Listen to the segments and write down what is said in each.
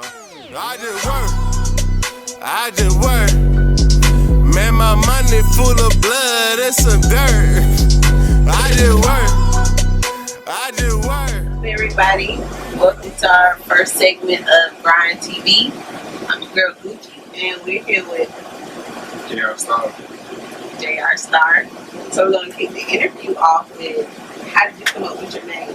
I just work. Man, my money full of blood, it's some dirt. I just work. Hey everybody, welcome to our first segment of GRINDtv. I'm your girl Gucci, and we're here with JR Star. So we're going to kick the interview off with, how did you come up with your name?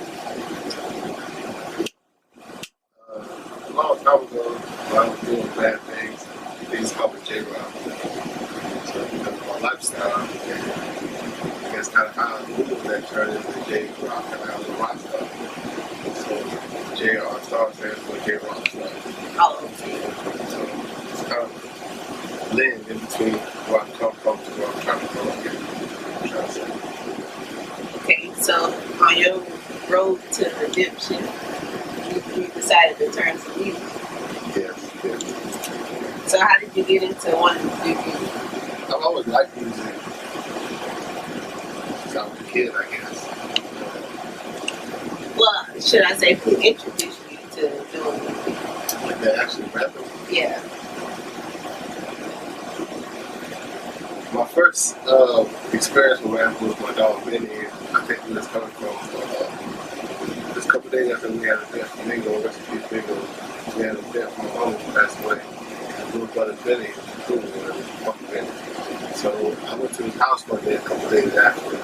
A long time ago, when I was doing bad things, they used to call me J-Rock. So because of my lifestyle, I guess kind of how I moved that journey into J-Rock, and I was a rock star. So JR Star stands for J-Rock Star. Oh, okay. So it's kind of blend in between where I come from to where I'm trying to go again. Okay, so on your road to redemption, you decided to turn to music. Yes. So how did you get into wanting to do music? I've always liked music since I was a kid, I guess. Well, should I say who introduced you to doing music? Like that actually rapping. Yeah. My first experience with rapping was my dog Benny. I think where it's coming from. Just a couple days after we had a death from Bingo, recipe Bingo, we had a death from my home who passed away. And little brother Benny, Uncle Benny. So I went to his house one day a couple days after.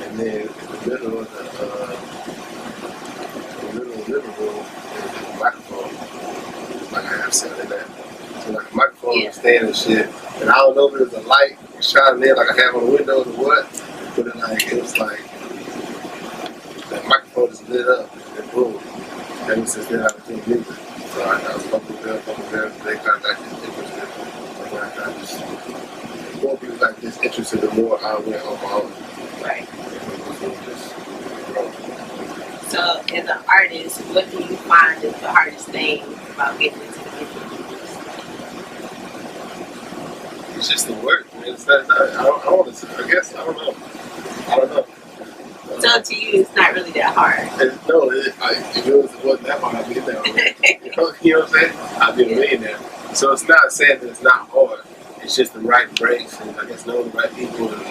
And then in the middle of the living room, there was a microphone. Like I have said in that. So like a microphone was standing and shit. And I don't know if it was a light shining in like I have on the windows or what, but it was like the microphone just lit up and boom. And since then I was doing music. So I was fucking there, they kind of got interested. And I just, the more people got this interested, the more I went on my own. Right. Just growing. So as an artist, what do you find is the hardest thing about getting into the music? It's just the work, man. I guess, I don't know. So to you, it's not really that hard. No, if it wasn't that hard, I'd be there already. You know what I'm saying? I'd be a millionaire. So it's not saying that it's not hard. It's just the right breaks and I guess knowing the right people and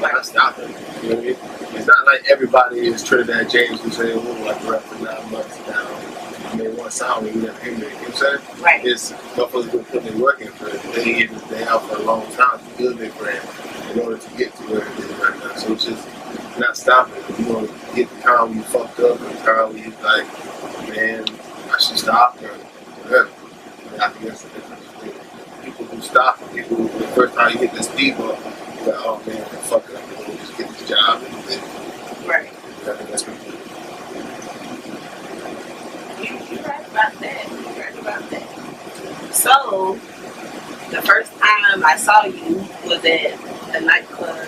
not stopping. You know what I mean? It's not like everybody is Trinidad James who say, oh, I rap for 9 months now. I made one song and you never hear me. You know what I'm saying? Right. It's motherfuckers been putting their work in for it. Day in and day out for a long time to build their brand in order to get to where it is right now. So it's just not stopping. You want to get the time when you fucked up and the time when you like, man, I should stop or whatever. I think that's the difference between people who stop and people who, the first time you hit this speed bump, you're like, oh man, fuck it, I'm going to just get this job and do it. Right. I think that's what you do. You're right about that. You're right about that. So, the first time I saw you was at a nightclub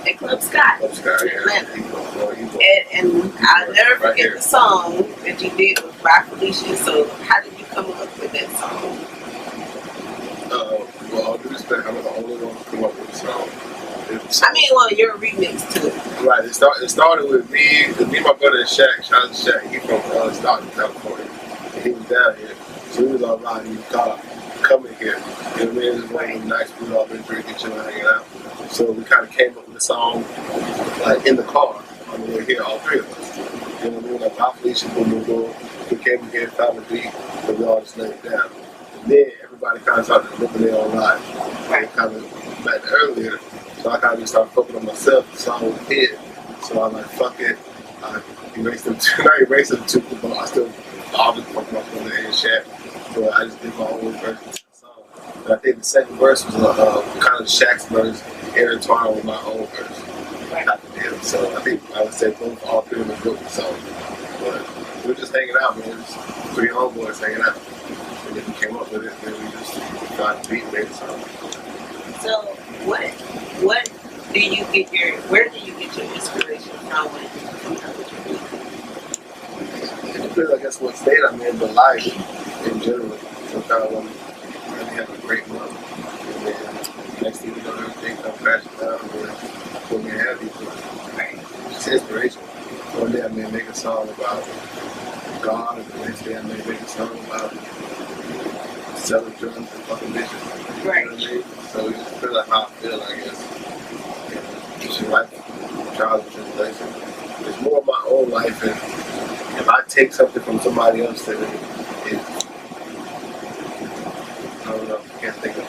at Club Scott in Atlanta. And I'll never forget the song that you did with Rock Felicia. So, how did you come up with that song? Well, all due respect, I'm not the only one who came up with the song. Your remix to it. Right, it started with me, my brother and Shaq. Shout out to Shaq. He from Stockton, California. And he was down here. So he was all riding in the car, coming here. You know what I mean? It was one of them nights we all been drinking, chilling, hanging out. So we kind of came up with a song like in the car on the way here, all three of us. You know what I mean? Like Rock Felicia, boom, boom, boom. We came here, found the beat, and we all just laid it down. And then everybody kind of started living their own life. Right. Kind of back earlier. So I kind of just started focusing on myself. The song was a hit. So I was like, fuck it. I erased them two, but I still obviously fucking my brother and Shaq. But I just did my own version of the song. And I think the second verse was kind of Shaq's verse intertwined with my own verse. Right. So I think I would say all three of them built the song. But we were just hanging out, man. Just 3 homeboys hanging out. And then we came up with it, and then we just got the beat and made the song. So where do you get your inspiration from when you come up with your music? It depends, I guess, what state I'm in, but life in general. Sometimes I'm really having a great month. And then next thing you know, everything comes crashing down and put me happy. It's inspiration. One day I may make a song about God, and the next day I may make a song about selling drugs and fucking bitches. Right. You know what I mean? So you just feel like how I feel, I guess. It's your life, trials and tribulations. It's more of my own life, and if I take something from somebody else, then it I don't know, I can't think of it.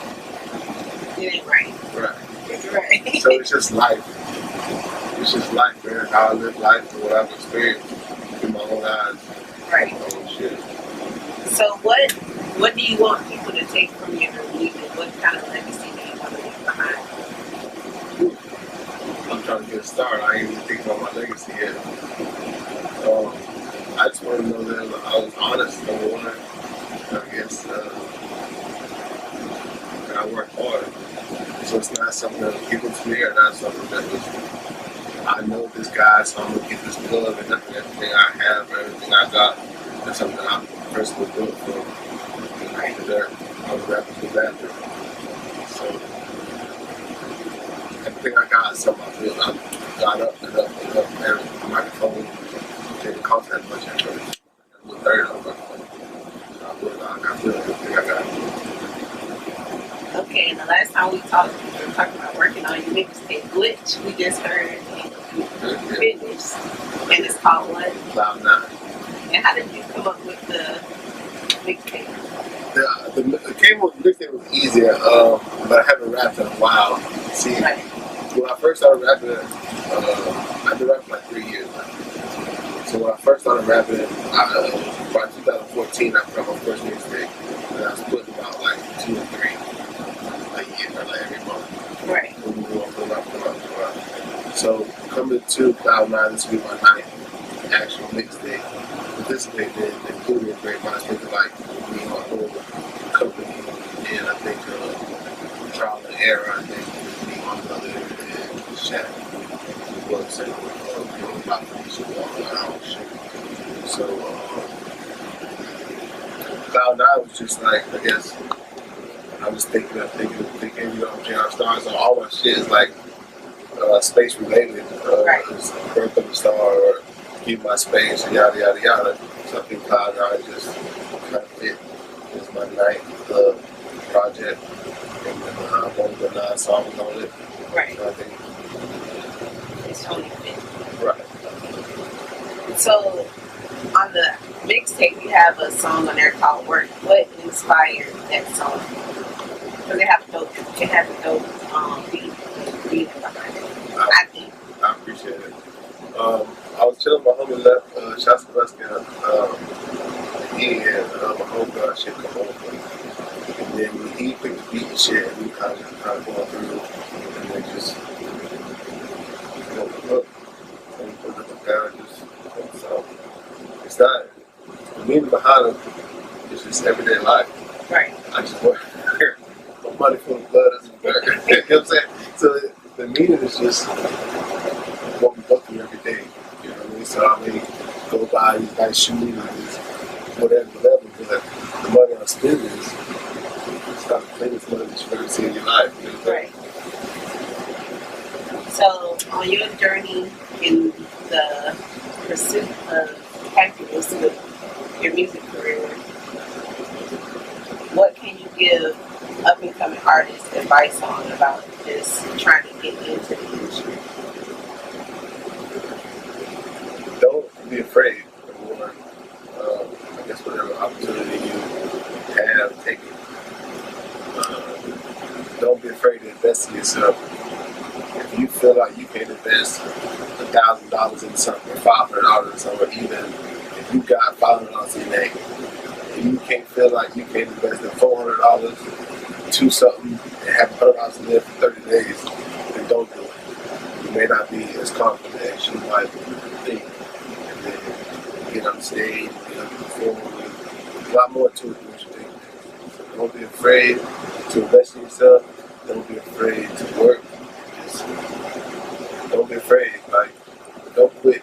It ain't right. Right. It's right. So it's just life. It's just life, man. How I live life and what I've experienced through my own eyes. Right. My own shit. So what do you want people to take from your music? What kind of legacy do you want to leave behind? I'm trying to get a start. I ain't even thinking about my legacy yet. I just want to know that I was honest, number one. I guess and I worked hard. So it's not something that was given to me or not something that was, I know this guy, so I'm going to get this plug and everything I have, everything I got. That's something that I personally built for. After that, I was rapping for that. So everything I got is something I built. I got up and up and up and every microphone didn't cost that much at first. It was $30 microphone. So I built everything I got. Okay, and the last time we talked, we were talking about working on your mixtape, which we just heard and finished. And it's called what? Cloud 9. And how did you come up with the mixtape? The came with the mixtape was easier, but I haven't rapped in a while. See, Right. when I first started rapping, I've been rapping like 3 years now. So when I first started rapping, by 2014, I put out my first mixtape, and I was putting about like 2 or 3 a year, like every month. Right. Pull up. So coming to Cloud 9, this will be my 9th actual mixtape. But this has been including a great mind space, like me and my whole company, and I think trial and error. I think me, my brother, and Shaq. Well, so about to do all that own shit. So Cloud 9 was just like, I guess, I was thinking, you know what I'm saying, stars, so all my shit is like space related. Right. It's Birth of a Star or Keep My Space, yada yada yada. So I think Cloud 9 just kind of fit. It's my 9th project, and I've only got 9 songs on it. Right. So I think It's totally fit. right. So on the mixtape, you have a song on there called "Work." What inspired that song? Because it has a dope beat behind it. I think. I appreciate it. I was chilling with my homie left, Shasta Buskin, he and my homegirl shit come over. And then when he picked the beat and shit, and we kind of going through it, and then just, look, and we put it down, just, so, it's not, the meaning behind it is just everyday life. Right. I just work, my money from the blood is dirt. You know what I'm saying? So the meaning is just what we go through every day. You know what I mean? So I may go buy these nice shoes and these whatever, but the money I'm spending is it's not the cleanest money that you've ever seen in your life. You know what I'm saying? Right. So on your journey in the pursuit of happiness with your music career, what can you give up and coming artists advice on about just trying to get into the industry? Don't be afraid. I guess whatever opportunity you have, take it. Don't be afraid to invest in yourself. If you feel like you can invest $1,000 in something, or $500 in something, or even if you got $500 in your name, if you can't feel like you can invest in $400 to something and have $100 to live for 30 days, then don't do it. You may not be as confident as you might think. And then get on stage, get up perform. There's a lot more to it than what you think. So don't be afraid to invest in yourself. Don't be afraid to work. Just don't be afraid. Like, don't quit.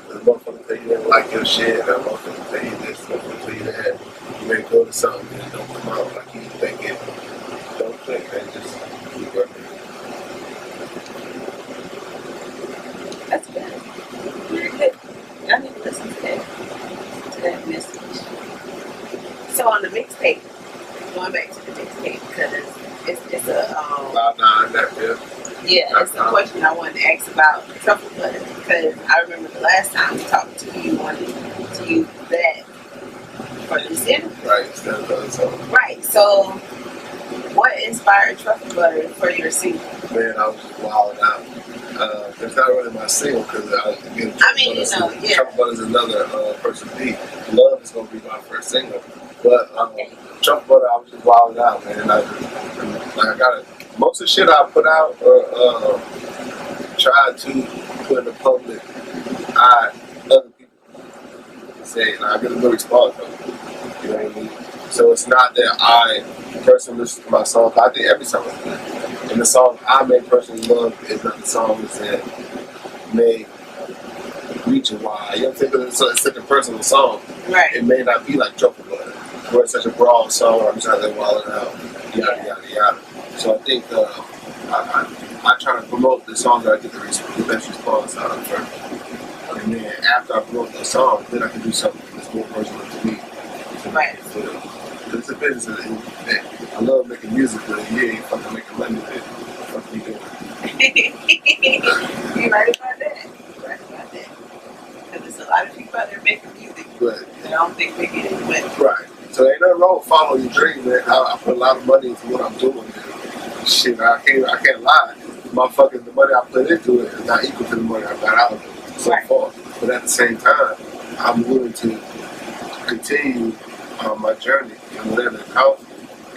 The motherfucker tell you they don't like your shit. That motherfucker tell you this. Motherfucker tell you that. You may go to something and it don't come out like you think it. Don't quit, man. Just keep working. That's good. Very good. I need to listen to that. message. So on the mixtape, going back to the mixtape, because it's a it's a question I wanted to ask about truffle butter, because I remember the last time we talked to you, you wanted to use that for this interview. Right, instead of the other song. Right. So what inspired truffle butter for your single? Man, I was just wilding out. It's not really my single because Truffle Butter is another person beat. Love is gonna be my first single, but Truffle Butter, I was just wilding out, man. I got most of the shit I put out or tried to put in the public eye. Other people say, and I get a good response from it. You know what I mean? So it's not that I personally listen to my song. I think every song is good. And the song I may personally love is not the song that may reach a wide. You know what I'm saying? It's such a personal song. Right. It may not be like Truffle Butter, where it's such a broad song. I'm trying to wild it out. Yada, yada, yada. So I think I try to promote the songs that I get the best response out of first. And then after I promote the song, then I can do something that's more personal to me. Right. So, it's a business at the end of the day. I love making music, but you ain't fucking making money with it. What the fuck you doing? You're right about that. You're right about that. Because there's a lot of people out there making music, but I don't think they get it. Right. So ain't nothing wrong with following your dream, man. I put a lot of money into what I'm doing, man. Shit, I can't lie. The money I put into it is not equal to the money I got out of it so far. But at the same time, I'm willing to continue my journey, and whatever it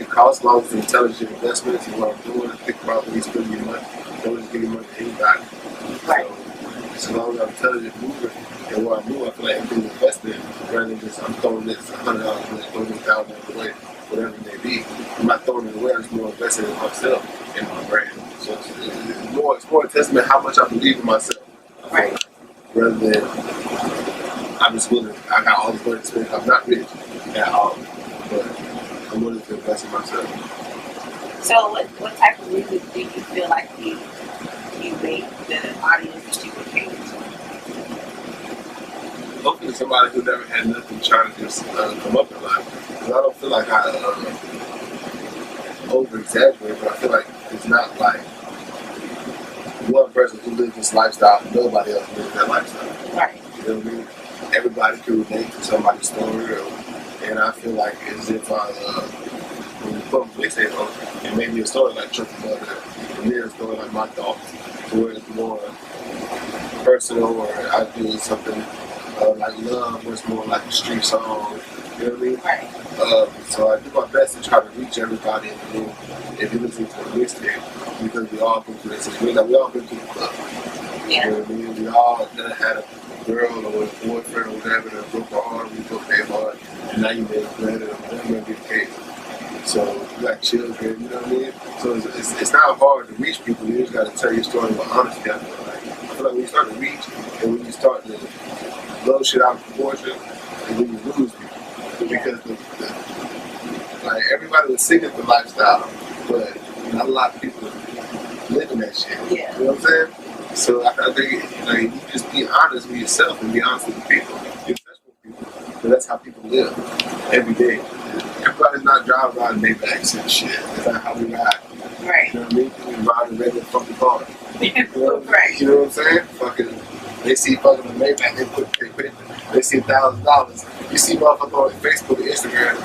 costs as long as the intelligent investments and what I'm doing, think about when you spend your money. Don't just give your money to anybody. Right. So as long as I'm intelligent moving and what I'm doing, I feel like everything's invested rather than just I'm throwing this $100 away, throwing this $1,000 away, whatever it may be. I'm not throwing it away, I'm just more invested in myself and my brand. So it's more a testament how much I believe in myself. Right. Rather than I'm just willing, I got all this money to spend. I'm not rich at all, but I'm willing to invest in myself. So what type of music do you feel like you make that an audience that you would cater to? Hopefully somebody who never had nothing trying to just come up in life. Because I don't feel like I over-exaggerate, but I feel like it's not like one person who lives this lifestyle and nobody else lives that lifestyle. Right. You know what I mean? Everybody can relate to somebody's story, and I feel like as if when you put a mixtape on, it may be a story like Truffle Butter, and then a story like my thoughts, where it's more personal, or I do something like love, where it's more like a street song. You know what I mean? Right. So I do my best to try to reach everybody in the room if you're listening to a mixtape, because we all been through this. We all been through the club. Yeah. You know what I mean? We all done had a girl or a boyfriend or whatever that broke our heart, we broke their heart, and now you made it better, and that may be the case. So you got children, you know what I mean? So it's not hard to reach people, you just got to tell your story with honesty. I feel like when you start to reach, and when you start to blow shit out of proportion, and when you lose people. Because like everybody was singing the lifestyle, but not a lot of people living that shit. Yeah. You know what I'm saying? So I think you just be honest with yourself and be honest with the people. Be touch with people. But that's how people live every day. Everybody's not driving around Maybachs and shit. That's not how we ride. Right. You know what I mean? We ride a regular fucking car. Right. You know what I'm saying? Fucking, they see fucking a Maybach, they see $1,000. You see motherfuckers on Facebook and Instagram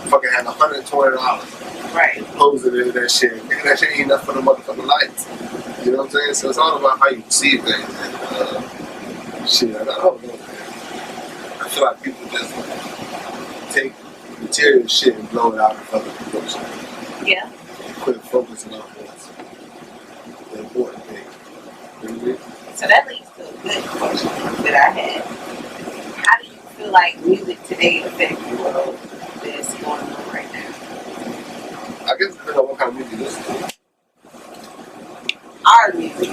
fucking had $120. Right. Posing in that shit. Nigga, that shit ain't enough for the motherfucking lights. You know what I'm saying? So it's all about how you perceive things. And shit, I don't know, man. I feel like people just take material shit and blow it out of fucking proportion. Yeah. And quit focusing on what's the important thing. You know what I mean? So that leads to a good question that I had. How do you feel like music today affects the world that's going on right now? I guess it depends on what kind of music you listen to. Our music,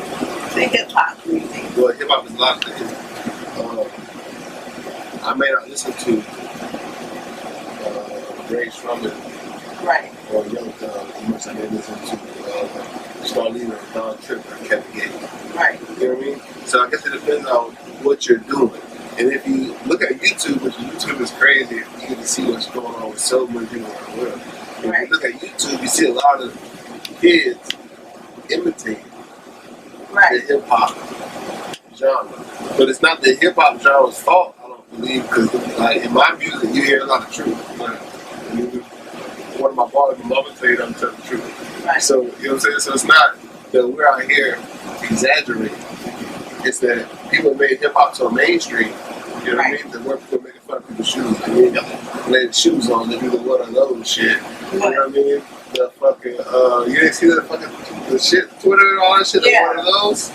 the hip-hop music. Well, hip-hop is a lot of things. I may not listen to Ray Strummer Right. or Young Thug as much as I may listen to Starlina, Don Tripp, or Kevin Gates. Right. You know what I mean? So I guess it depends on what you're doing. And if you look at YouTube, which you YouTube is crazy. You get to see what's going on with so many people around the world. If you look at YouTube, you see a lot of kids imitate the hip hop genre, but it's not the hip hop genre's fault. I don't believe, because like in my music, you hear a lot of truth. Like, one of my bars, my mama tell you that I'm telling the truth. Right. So you know what I'm saying. So it's not that we're out here exaggerating. It's that people made hip hop so mainstream. You know what I mean? That where people making fun of people's shoes. And you ain't got laying shoes on. They do the one of those shit. You know what I mean? The fucking you didn't see the fucking the shit, Twitter and all that shit. Yeah. One of those.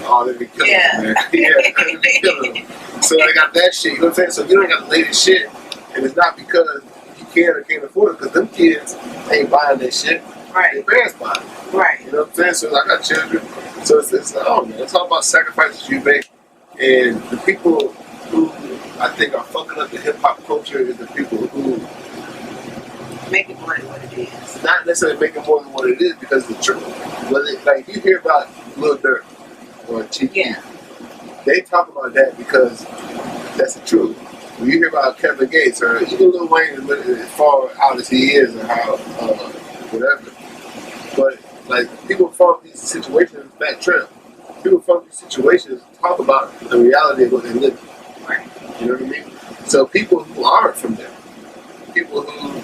Oh, they be killing them, man. Yeah, they be killing them. So they got that shit. You know what I'm saying? So you don't got the latest shit, and it's not because you can or can't afford it. Because them kids ain't buying that shit. Right. Their parents buy it. Right. You know what I'm saying? So I got children. So it's oh man, it's all about sacrifices you make, and the people who I think are fucking up the hip hop culture is the people who make it more than what it is. Not necessarily make it more than what it is because of the truth. Like you hear about Lil Durk or Chief Keef, they talk about that because that's the truth. When you hear about Kevin Gates or even Lil Wayne, as far out as he is and how whatever, but like people from these situations, that trip. People from these situations talk about the reality of what they live. Right. You know what I mean? So people who aren't from there, people who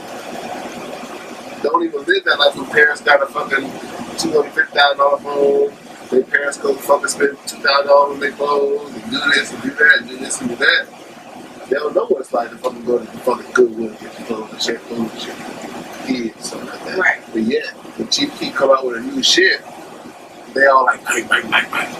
don't even live that life, whose parents got a fucking $250,000 phone, their parents go fucking spend $2,000 on their clothes and do this and do that and do this and do that. They don't know what it's like to fucking go to the fucking Goodwill and get your clothes and shit, food and shit, kids, something like that. Right. But yet, when Chief Keef come out with a new shit, they all like, bang, bang, bang, bang.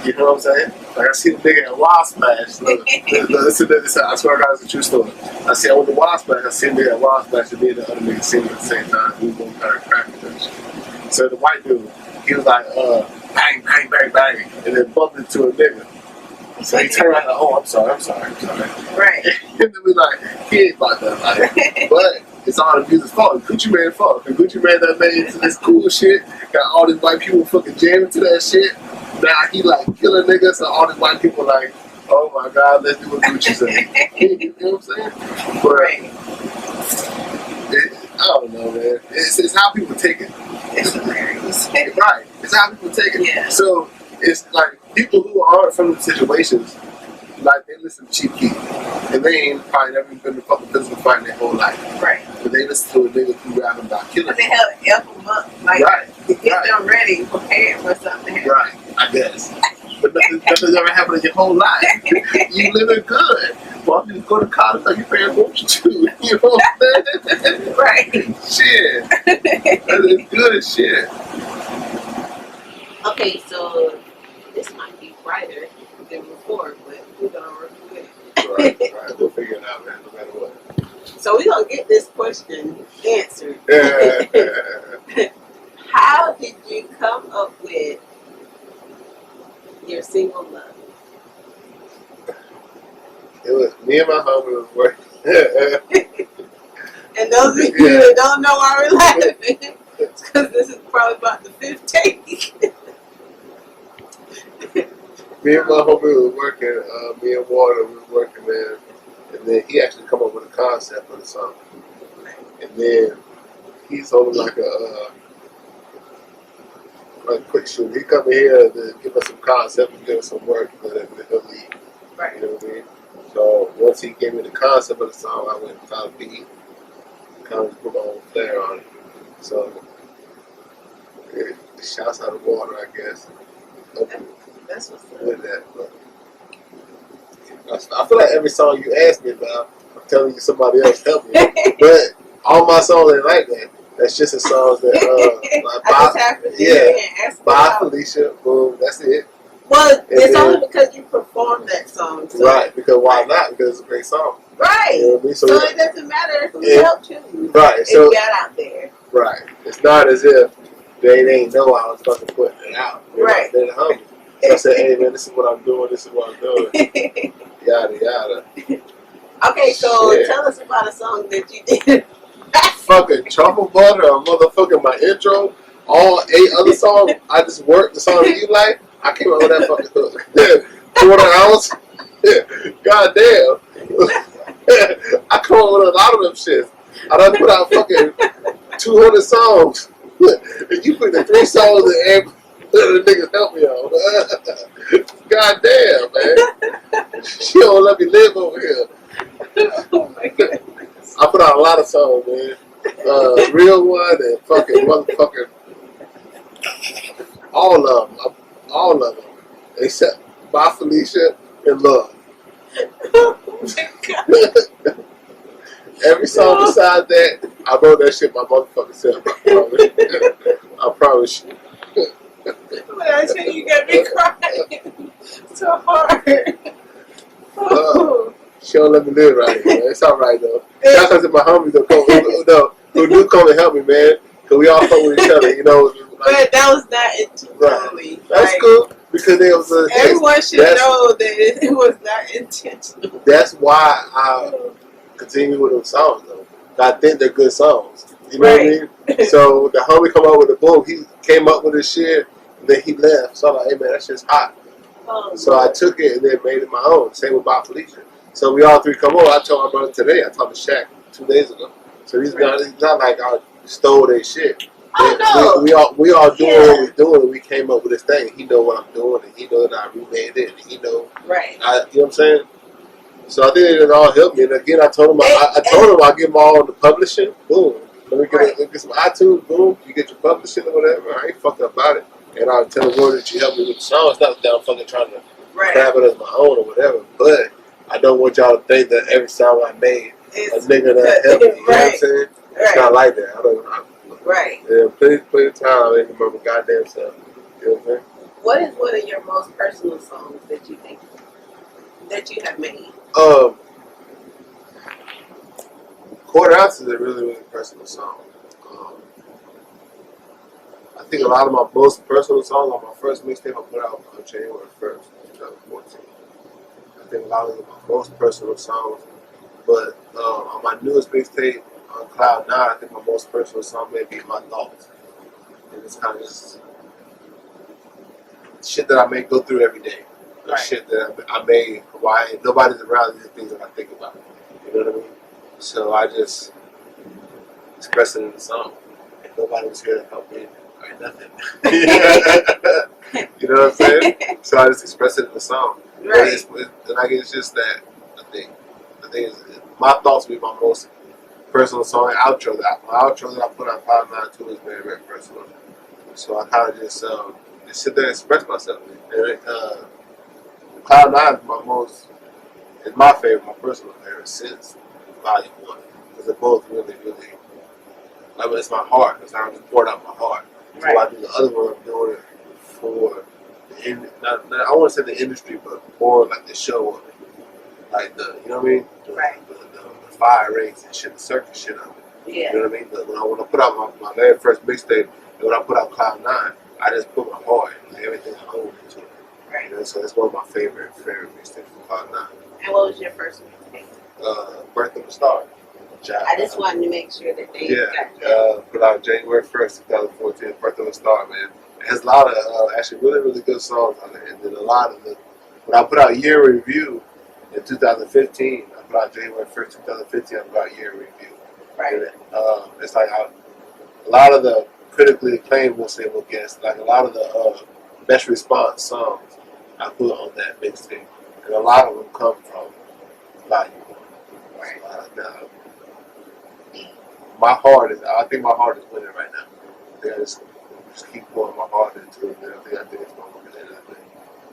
You know what I'm saying? Like I see the nigga at Wild Splash. Listen to this. I swear to God, it's a true story. I went to Wild Splash. I see the nigga at Wild Splash and me and the other nigga singing at the same time. We were both kind of cracking and shit. So the white dude, he was like, bang, bang, bang, bang, and then bumped into a nigga. So he turned around like, oh, I'm sorry. Right. And then we like, he ain't about that life. But it's all the music's fault. Gucci Mane fault. The Gucci Mane that made into this cool shit, got all these white people fucking jamming to that shit. Now he like killing niggas, so all these white people like, oh my God, let's do what Gucci said. You know what I'm saying? But I don't know, man. It's how people take it. It's hilarious. Right. It's how people take it. Yeah. So it's like people who aren't from the situations, like they listen to Chief Keef, and they ain't probably never been to fucking physical fight in their whole life. Right. But they listen to a nigga who rapping about killing. But they help them up, like to get them ready, prepared for something. Right. I guess. But nothing's ever happened in your whole life. You living good. Well, you go to college like your parents want you to. You know what I'm saying? Right. Shit. That is good as shit. Okay, so this might be brighter than before, but we're gonna work with it. Right. We'll figure it out, man, no matter what. So we're gonna get this question answered. How did you come up with your single love? It was me and my homie was working. And those of you that don't know why we're laughing, it's because this is probably about the 5th take. Me and my homie was working, me and Water was working, man. And then he actually come up with a concept for the song. And then he's holding like a quick shoot. He come in here to give us some concept and give us some work, and then he'll leave. Right. You know what I mean? So once he gave me the concept of the song, I went and found a beat, kind of put my own flair on it. So it shouts out of Water, I guess. That's what's up. With that, but I feel like every song you ask me about, I'm telling you somebody else help me. But all my songs ain't like that. That's just the songs that like by Felicia, boom, that's it. Well, and it's only because you performed that song. So. Right, because why not? Because it's a great song. Right. You know what I mean? So it doesn't matter who helped you. Right. So it got out there. Right. It's not as if they ain't know I was fucking putting it out. Right. They're humble. So I said, hey man, this is what I'm doing, this is what I'm doing. Yada yada. Okay, so tell us about a song that you did. Fucking Truffle Butter or motherfucking my intro. All 8 other songs, I just worked the song that you like. I came up with that fucking hook. 4 hours. God damn. I come up with a lot of them shits. I done put out fucking 200 songs. And you put the 3 songs in the niggas help me on. God damn, man. She don't let me live over here. Oh my goodness. I put out a lot of songs, man. Real One and fucking motherfucking all of them. All of them. Except By Felicia and Love. Oh my God. Every song besides that, I wrote that shit my motherfucking self. I promise you. When I tell you got me crying so hard. Oh. She don't let me live right here, man. It's alright though. Shout out to my homies who do come and help me, man. Cause we all fuck with each other, you know. But that was not intentionally. Right. That's cool because it was a everyone should know that it was not intentional. That's why I continue with those songs though. I think they're good songs. You know what I mean? So the homie come up with the boom, he came up with this shit, and then he left. So I'm like, hey man, that shit's hot. Oh, so I took it and then made it my own. Same with Bob Felicia. So we all 3 come over. I told my brother today. I talked to Shaq 2 days ago. So these guys, it's not like I stole their shit. Oh, no. We all doing what we're doing. We came up with this thing. He know what I'm doing, and he know that I remade it, and he know. Right. You know what I'm saying? So I think it all helped me. And again, I told him I give them all the publishing. Boom. Let me get some iTunes. Boom. You get your publishing or whatever. I ain't fucking about it. And I'll tell the world that you helped me with the song. It's not that I'm fucking trying to grab it as my own or whatever. But I don't want y'all to think that every song I made, a nigga that helped me. You know what I'm saying? It's not like that. I don't. Yeah, plenty of time. I ain't remember goddamn stuff. You know what I'm saying? What is one of your most personal songs that you think that you have made? Quarter Ounce is a really, really personal song. I think a lot of my most personal songs on my first mixtape I put out on January 1st, 2014. I think a lot of them are my most personal songs. But on my newest mixtape, on Cloud 9, I think my most personal song may be My Thoughts. And it's kind of just shit that I may go through every day. Shit that I may, why nobody's around, these things that I think about. You know what I mean? So I just express it in the song. And nobody was here to help me or nothing. You know what I'm saying? So I just express it in the song. Right. And I guess it's just that I think it's, My Thoughts will be my most personal song. And outro my outro that I put on Cloud 9 too is very, very personal. So I kind of just sit there and express myself. And Cloud 9 is my favorite, my personal favorite since Volume 1. Because they're both really, really, I mean, it's my heart. Because I just poured out my heart. So I do the other one, I'm doing it for I want to say the industry, but more like the show of it. Like you know what I mean? The fire rates and shit, the circus shit of it. Yeah. You know what I mean? But when I put out my very first mixtape, and when I put out Cloud 9, I just put my heart and everything I own into it. Right. You know, so that's one of my favorite mixtapes from Cloud 9. And what was your first mixtape? Birth of a Star. I just wanted to make sure that they got that. Put out January 1st, 2014, Birth of a Star, man. It has a lot of actually really, really good songs on it. And then a lot of when I put out Year in Review in 2015, I put out January 1st, 2015, I put out Year in Review. Right. And it's like a lot of the critically acclaimed, we'll guess, like a lot of the best response songs I put on that mixtape. And a lot of them come from Volume 1. Right. I think my heart is winning right now. I think I just keep pouring my heart into it. I think it's going to win it.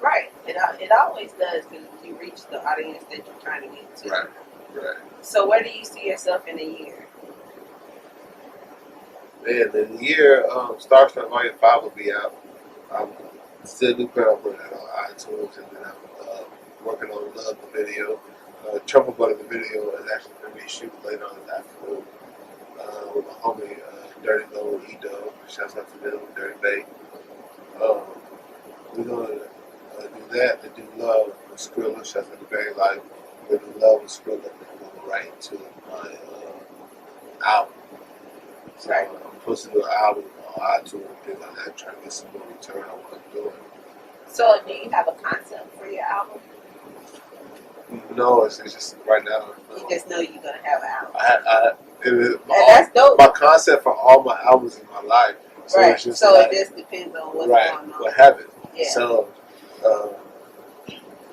Right. It always does because you reach the audience that you're trying to get to. Right. So where do you see yourself in a year? Man, in the year, Starstruck Volume 5 will be out. I'm still do plan on putting that on iTunes, and then I'm working on Love the video. Trouble Butter the video is actually going to be shooting later on this afternoon with my homie Dirty Low Edo. Shouts out to them, Dirty Bay. We're going to do that and do Love with Skrilla. Shouts out to Barry Life. We're going to do Love with Skrilla, and then we'll go right into my album. So I'm posting an album on iTunes and things like that, trying to get some more return on what I'm doing. So do you have a concept for your album? Mm-hmm. No, it's just right now. You just know you're gonna have an album. And that's dope. My concept for all my albums in my life. So Right. it's just so like, it just depends on what's right, going on. what happened. Yeah. So,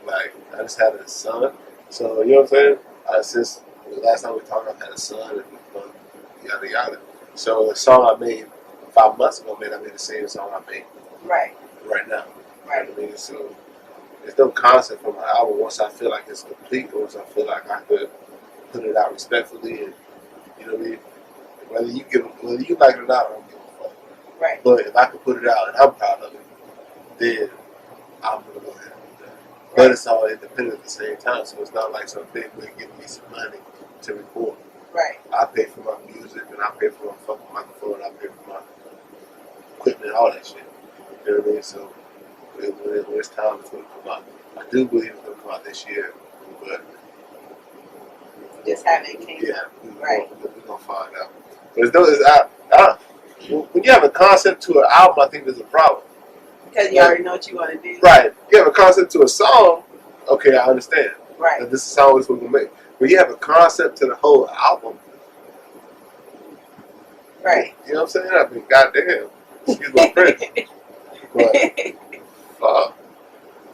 like, I just had a son. So, you know what I'm saying? Since the last time we talked, I had a son and yada yada. So, the song I made 5 months ago, I made the same song I made Right now. Right. You know what I mean? So, there's no concept for my album once I feel like it's complete, or once I feel like I could put it out respectfully, and you know what I mean. Whether you like it or not, I don't give a fuck. Right. But if I could put it out and I'm proud of it, then I'm gonna go ahead and do that. Right. But it's all independent at the same time, so it's not like some big wig giving me some money to record. Right. I pay for my music, and I pay for my fucking microphone, I pay for my equipment, all that shit. You know what I mean? So when it's time, it's gonna come out. I do believe it's gonna come out this year, but just haven't came out. Right. We're gonna find out. But when you have a concept to an album, I think there's a problem. Because you already know what you want to do. Right. You have a concept to a song, okay, I understand. Right. That this is how it's going to make. When you have a concept to the whole album, right. You know what I'm saying? I mean, goddamn. Excuse my French. But,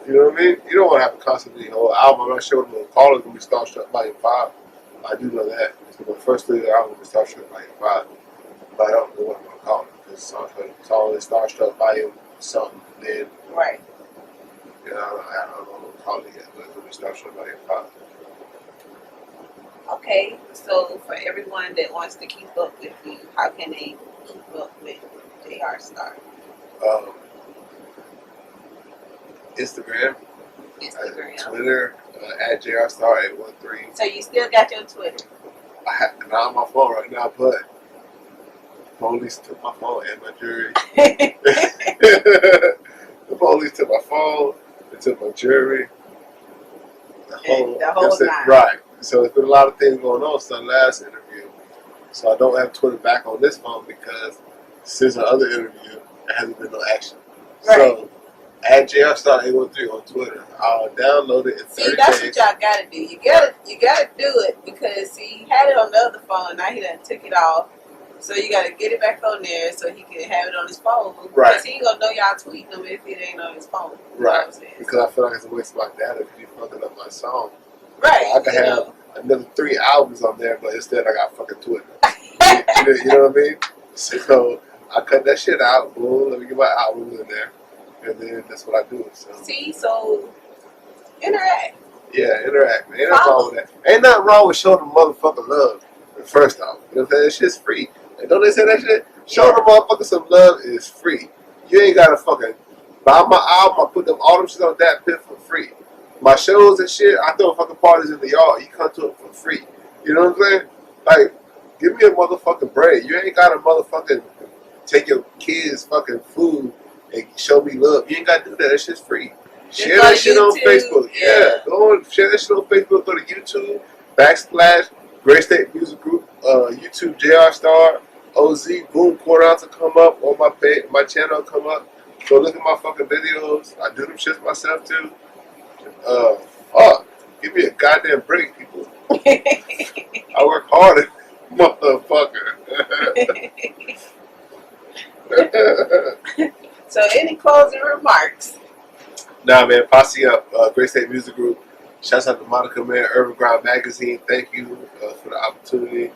you know what I mean? You don't want to have a concept to the whole album. I'm not sure what I'm going to call it. It's going to be Starstruck Volume 5. I do know that. So my first 3 album will be Starstruck Volume 5. But I don't know what I'm going to call it. It's always Starstruck Volume something. Then, right. You know, I don't know what to call it yet, but it's going to be Starstruck Volume 5. Okay, so for everyone that wants to keep up with you, how can they keep up with JR Star? Instagram. Twitter, at JR Star 813. So you still got your Twitter? Not on my phone right now, but police took my phone and my jewelry. The police took my phone, they took my jewelry. The whole nine. Right. So there's been a lot of things going on since the last interview. So I don't have Twitter back on this phone because since the other interview, there hasn't been no action. Right. So at JR Star 813 on Twitter, I'll download it in 30 days. See, that's what y'all gotta do. You gotta do it because see, he had it on the other phone. Now he done took it off. So you gotta get it back on there so he can have it on his phone. Right. Because he ain't gonna know y'all tweeting him if it ain't on his phone. Right. Because I feel like it's a waste of my data if you fucking up my song. Right. I could have another 3 albums on there, but instead I got fucking Twitter. You know what I mean? So I cut that shit out. Boom, let me get my albums in there. And then that's what I do. So. See, so interact. Yeah, interact, man. Ain't nothing wrong with that. Ain't nothing wrong with showing the motherfucker love. First off, you know what I'm saying? That shit's free. And don't they say that shit? Showing the motherfucker some love is free. You ain't gotta fucking buy my album. I put all them shit on that pit for free. My shows and shit, I throw fucking parties in the yard. You come to it for free. You know what I'm saying? Like, give me a motherfucking break. You ain't gotta motherfucking take your kids' fucking food and show me love. You ain't gotta do that. That shit's free. Share that shit on Facebook. Yeah. Go on, share that shit on Facebook. Go to YouTube, / Great State Music Group, YouTube JR Star, OZ, boom, quarter ounce will come up on my page, my channel will come up. Go look at my fucking videos. I do them shits myself too. Fuck. Give me a goddamn break, people. I work hard, motherfucker. So any closing remarks? Nah, man, posse up, Great State Music Group. Shouts out to Monica, man, Urban Ground Magazine. Thank you for the opportunity.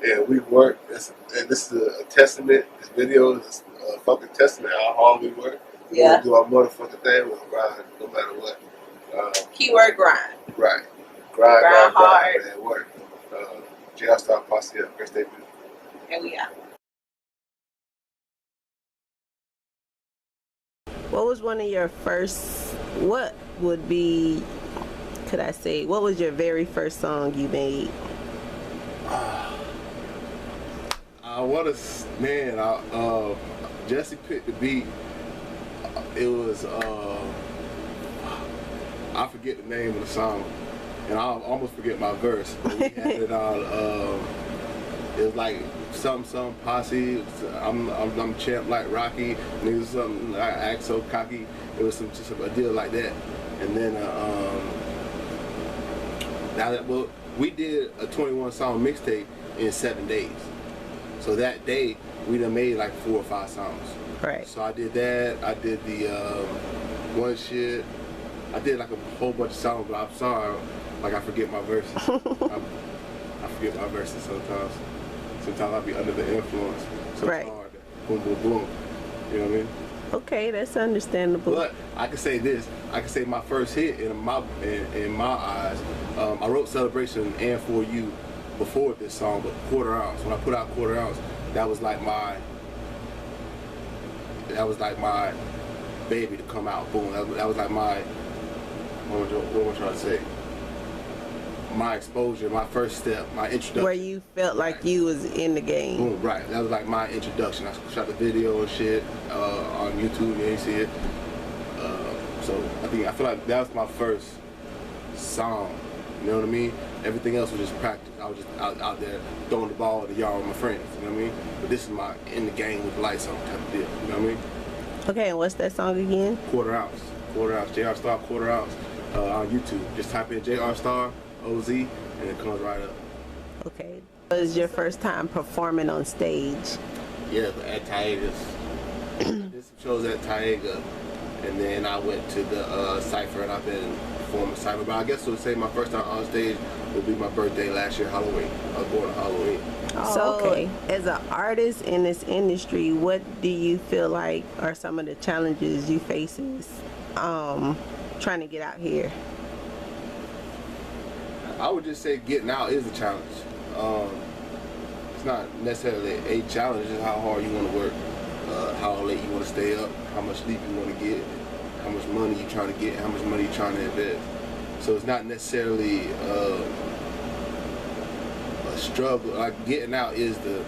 And we've worked, and this is a testament. This video is a fucking testament how hard we work. Yeah. We do our motherfucking thing. We'll grind no matter what. Keyword grind. Right. Grind hard. Man, work. JR Star posse up, Great State Music. And we out. What was one of your first, what would be, could I say, what was your very first song you made? Jesse picked the beat. It was, I forget the name of the song, and I almost forget my verse, but we had it on, it was like some posse, I'm champ like Rocky, and it was something like I act so cocky. It was just a deal like that. And then Well, we did a 21 song mixtape in 7 days. So that day, we done made like 4 or 5 songs. Right. So I did that. I did the one shit. I did like a whole bunch of songs, but I'm sorry, like I forget my verses. I forget my verses sometimes. Sometimes I'll be under the influence. So right. it's hard. Boom, boom, boom. You know what I mean? Okay, that's understandable. But I can say this. I can say my first hit in my eyes. I wrote "Celebration" and "For You" before this song, but "Quarter Ounce." When I put out "Quarter Ounce," that was like my baby to come out. Boom. That was like my, what am I trying to say? My exposure, my first step, my introduction. Where you felt like you was in the game. Boom, right. That was like my introduction. I shot the video and shit on YouTube. You ain't see it. So I feel like that was my first song. You know what I mean? Everything else was just practice. I was just out there throwing the ball at the yard with my friends. You know what I mean? But this is my in the game with the lights on type of deal. You know what I mean? Okay, and what's that song again? Quarter Ounce. Quarter Ounce. JR Star Quarter Ounce on YouTube. Just type in JR Star OZ and it comes right up. Okay. What was your first time performing on stage? Yeah, at Tiega's. I did some shows at Tiega, and then I went to the Cypher, and I've been performing Cypher. But I guess I would say my first time on stage would be my birthday last year, Halloween. I was born on Halloween. Oh, so, okay. As an artist in this industry, what do you feel like are some of the challenges you faces trying to get out here? I would just say getting out is a challenge. It's not necessarily a challenge, it's how hard you want to work, how late you want to stay up, how much sleep you want to get, how much money you're trying to get, how much money you're trying to invest. So it's not necessarily a struggle. Like getting out is the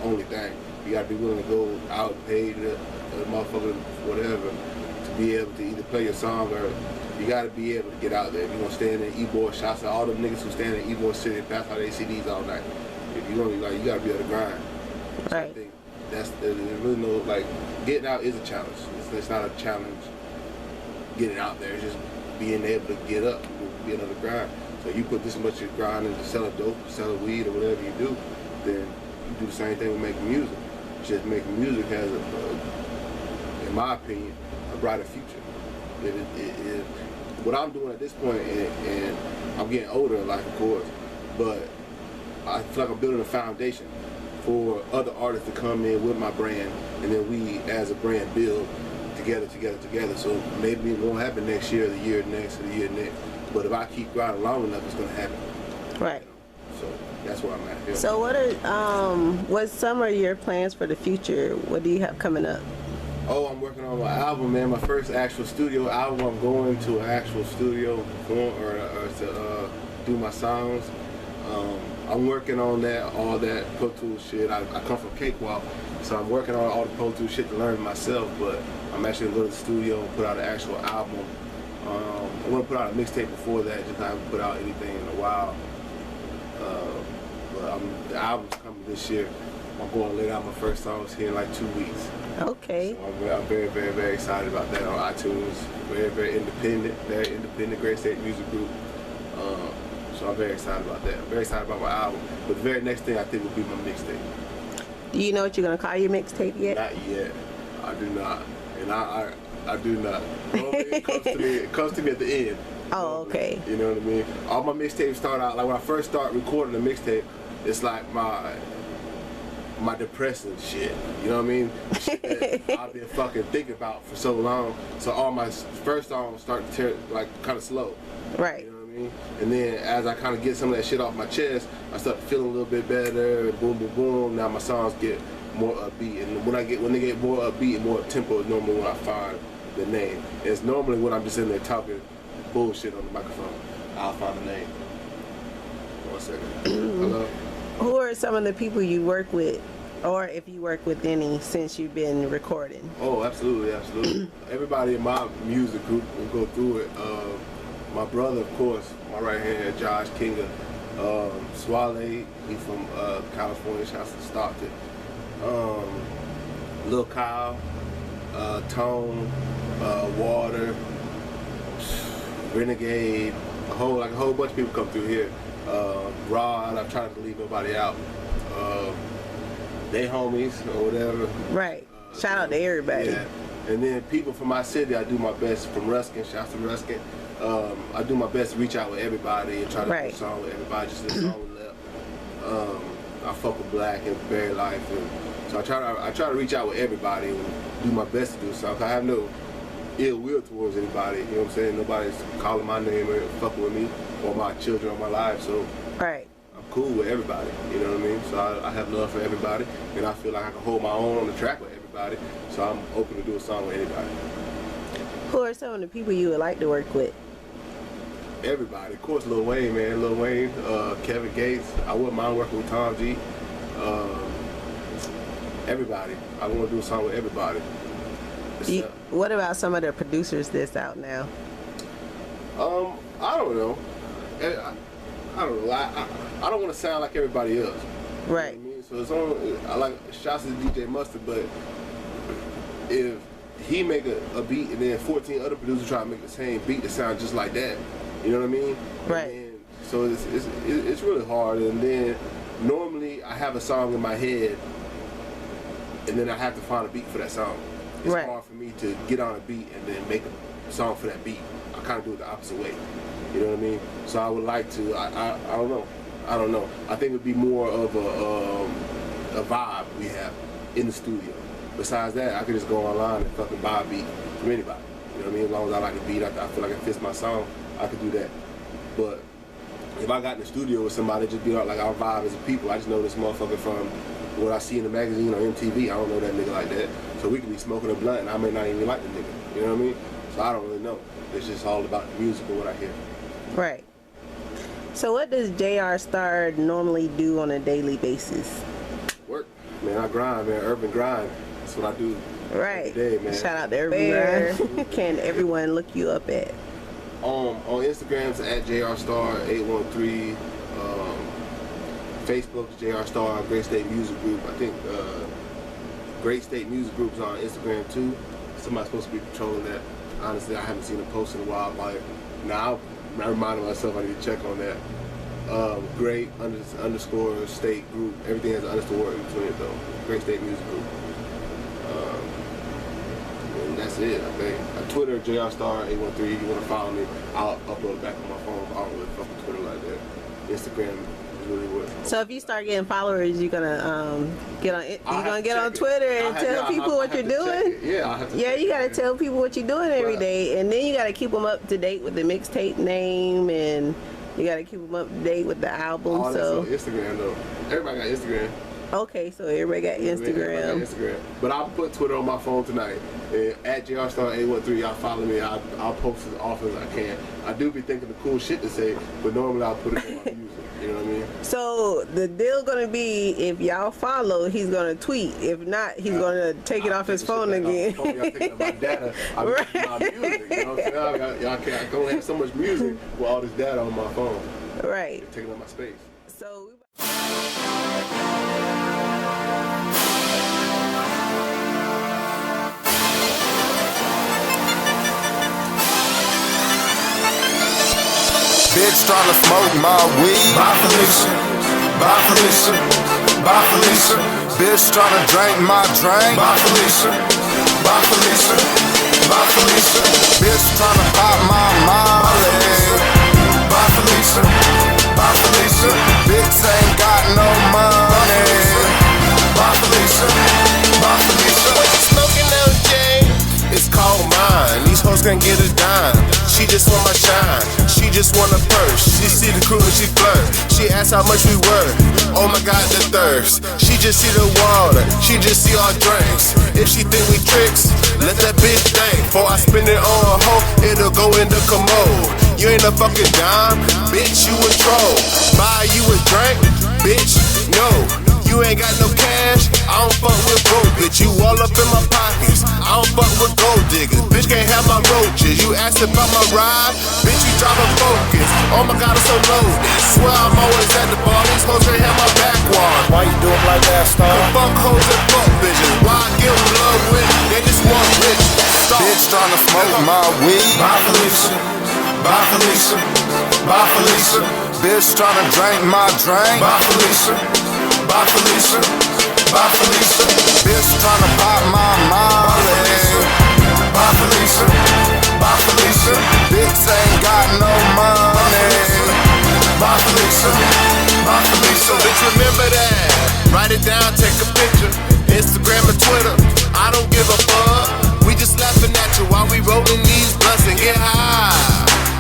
only thing. You got to be willing to go out and pay the motherfucker, whatever, to be able to either play your song or you gotta be able to get out there. If you gonna stand in E-boy shots at all them niggas who stand in E-boy City and pass out their CDs all night. If you gonna be like, you gotta be able to grind. So right. I think there's really no, like, getting out is a challenge. It's not a challenge getting out there. It's just being able to get up, being able to grind. So you put this much of grind into selling dope, selling weed, or whatever you do, then you do the same thing with making music. Just making music has, in my opinion, a brighter future. What I'm doing at this point, and I'm getting older in life, of course, but I feel like I'm building a foundation for other artists to come in with my brand, and then we, as a brand, build together. So maybe it won't happen next year, the year next, or the year next, but if I keep grinding long enough, it's gonna happen. Right. You know? So that's where I'm at. Yeah. So what's some of your plans for the future? What do you have coming up? Oh, I'm working on my album, man. My first actual studio album. I'm going to an actual studio to do my songs. I'm working on that, all that Pro Tools shit. I come from Cakewalk, so I'm working on all the Pro Tools shit to learn myself. But I'm actually going to go to the studio and put out an actual album. I want to put out a mixtape before that. Just haven't put out anything in a while. But the album's coming this year. I'm going to lay out my first songs here in like 2 weeks. Okay. So I'm very, very, very excited about that on iTunes. Very, very independent, great state music group. So I'm very excited about that. I'm very excited about my album. But the very next thing I think will be my mixtape. Do you know what you're gonna call your mixtape yet? Not yet. I do not. And I do not. It comes to me at the end. Oh, okay. You know what I mean? All my mixtapes start out, like when I first start recording a mixtape, it's like my depressing shit, you know what I mean? Shit that I've been fucking thinking about for so long. So all my first songs start to tear, like, kind of slow. Right. You know what I mean? And then as I kind of get some of that shit off my chest, I start feeling a little bit better. Boom, boom, boom. Now my songs get more upbeat, and when they get more upbeat and more tempo is normally when I find the name. It's normally when I'm just in there talking bullshit on the microphone. I'll find the name. 1 second. Hello. Who are some of the people you work with, or if you work with any, since you've been recording? Oh, absolutely. Everybody in my music group will go through it. My brother, of course, my right hand, Josh Kinga, Swale, he's from California, shouts to Stockton. Lil Kyle, Tone, Water, Renegade, a whole bunch of people come through here. Raw, and I'm trying to leave nobody out. They homies or whatever. Right. Shout out to everybody. Yeah. And then people from my city, I do my best. From Ruskin, shouts to Ruskin. I do my best to reach out with everybody and try to do a song with everybody. Just a song left. I fuck with Black and Barry Life, and so I try to reach out with everybody and do my best to do something. I have no ill will towards anybody. You know what I'm saying? Nobody's calling my name or fucking with me or my children or my life. So I'm cool with everybody. You know what I mean? So I have love for everybody, and I feel like I can hold my own on the track with everybody. So I'm open to do a song with anybody. Who are some of the people you would like to work with? Everybody, of course. Lil Wayne, man. Lil Wayne, Kevin Gates. I wouldn't mind working with Tom G. Everybody. I want to do a song with everybody. What about some of the producers that's out now? I don't know. I don't know. I don't want to sound like everybody else. Right. You know what I mean? So it's on. I like shouts to DJ Mustard, but if he make a beat and then 14 other producers try to make the same beat that sound just like that, you know what I mean? Right. And so it's really hard. And then normally I have a song in my head, and then I have to find a beat for that song. It's hard for me to get on a beat and then make a song for that beat. I kind of do it the opposite way. You know what I mean? So I would like to. I don't know. I don't know. I think it would be more of a vibe we have in the studio. Besides that, I could just go online and fucking buy a beat from anybody. You know what I mean? As long as I like the beat, I feel like it fits my song, I could do that. But if I got in the studio with somebody, just be like our vibe as a people. I just know this motherfucker from what I see in the magazine or MTV. I don't know that nigga like that. So we could be smoking a blunt and I may not even like the nigga. You know what I mean? So I don't really know. It's just all about the music and what I hear. Right. So what does JR Star normally do on a daily basis? Work. Man, I grind, man. Urban grind. That's what I do. Right. Every day, man. Shout out to everyone. Where can everyone look you up at? On Instagram's at JRStar813. Facebook's JR Star Great State Music Group. I think Great State Music Group's on Instagram too. Somebody's supposed to be controlling that. Honestly, I haven't seen a post in a while. Like now, I reminded myself I need to check on that. Great underscore state group. Everything has an underscore in between it though. Great State Music Group. And that's it, I think. Twitter, JRStar813. If you want to follow me, I'll upload it back on my phone. I don't really fuck with Twitter like that. Instagram is really what. So if you start getting followers, you're gonna get on Twitter and tell people what you're doing. Yeah, I have to. Yeah, you gotta tell people what you're doing every day, and then you gotta keep them up to date with the mixtape name, and you gotta keep them up to date with the album. All so that's on Instagram though. Everybody got Instagram. Okay, so everybody got Instagram. Everybody got Instagram. But I'll put Twitter on my phone tonight. At JRStar813, y'all follow me. I'll post as often as I can. I do be thinking of cool shit to say, but normally I'll put it in my music. You know what I mean? So the deal gonna be, if y'all follow, he's gonna tweet. If not, he's gonna take it off his phone again. Y'all taking my data. I'm using my music. You know what I'm saying? Y'all can't. I don't have so much music with all this data on my phone. Right. It's taking up my space. So. Bitch tryna smoke my weed. Bye Felicia, bye Felicia, bye Felicia. Bitch tryna drink my drink. Bye Felicia, bye Felicia, bye Felicia. Bitch tryna pop my molly. Bye Felicia, bye Felicia. Bitch ain't got no money. Bye Felicia, bye Felicia. What you smoking on, Jay? It's called mine. These hoes can't get a dime. She just want my shine. She just want a purse. She see the crew and she flirt. She asks how much we worth. Oh my God, the thirst. She just see the water. She just see our drinks. If she think we tricks, let that bitch think. Before I spend it on a hoe, it'll go in the commode. You ain't a fucking dime, bitch. You a troll. Buy you a drink, bitch. No. You ain't got no cash, I don't fuck with broke, bitch. You all up in my pockets, I don't fuck with gold diggers. Bitch can't have my roaches. You asked about my ride, bitch, you driving Focus. Oh my God, I'm so loaded. Swear I'm always at the bar, these hoes can't have my back wall. Why you do it like that, Star? Fuck hoes and fuck bitches. Why I give them love with? They just want rich. Bitch tryna smoke my weed. Bye Felicia, bye Felicia. Bye Felicia. Bitch tryna drink my drink. Bye Felicia. Bye Felicia. Bye Felicia. Bitch tryna pop my molly. Bye Felicia. Bye Felicia. Bitch ain't got no money. Bye Felicia. Bye Felicia. Bitch, remember that. Write it down, take a picture. Instagram and Twitter. I don't give a fuck. We just laughing at you while we rolling these blunts and get high.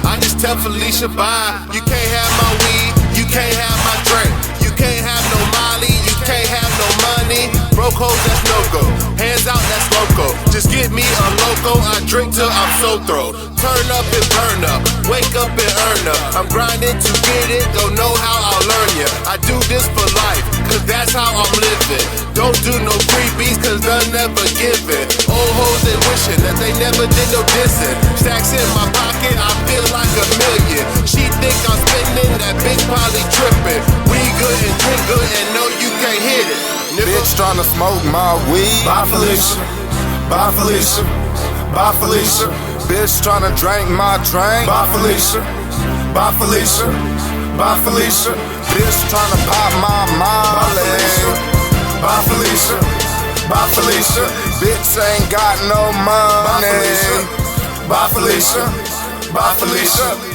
I just tell Felicia bye. You can't have my weed, you can't have my drink. You can't have no Molly, you can't have no money. Broke hoes, that's no-go. Hands out, that's loco. Just get me a loco, I drink till I'm so throw. Turn up and burn up, wake up and earn up. I'm grinding to get it, don't know how I'll learn ya. I do this for life, cause that's how I'm living. Don't do no freebies, cause none never give it. Old hoes they wishing that they never did no dissing. Stacks in my pocket, I feel like a million. She think I'm spending, that bitch probably tripping. We good and drink good and know you can't hit it. Bitch tryna smoke my weed. Bye Felicia. Bye Felicia. Bye Felicia. Bitch tryna drink my drink. Bye Felicia. Bye Felicia. Bye Felicia. Bitch tryna pop my molly. Bye Felicia. Bye Felicia. Bitch ain't got no money. Bye Felicia. Bye Felicia.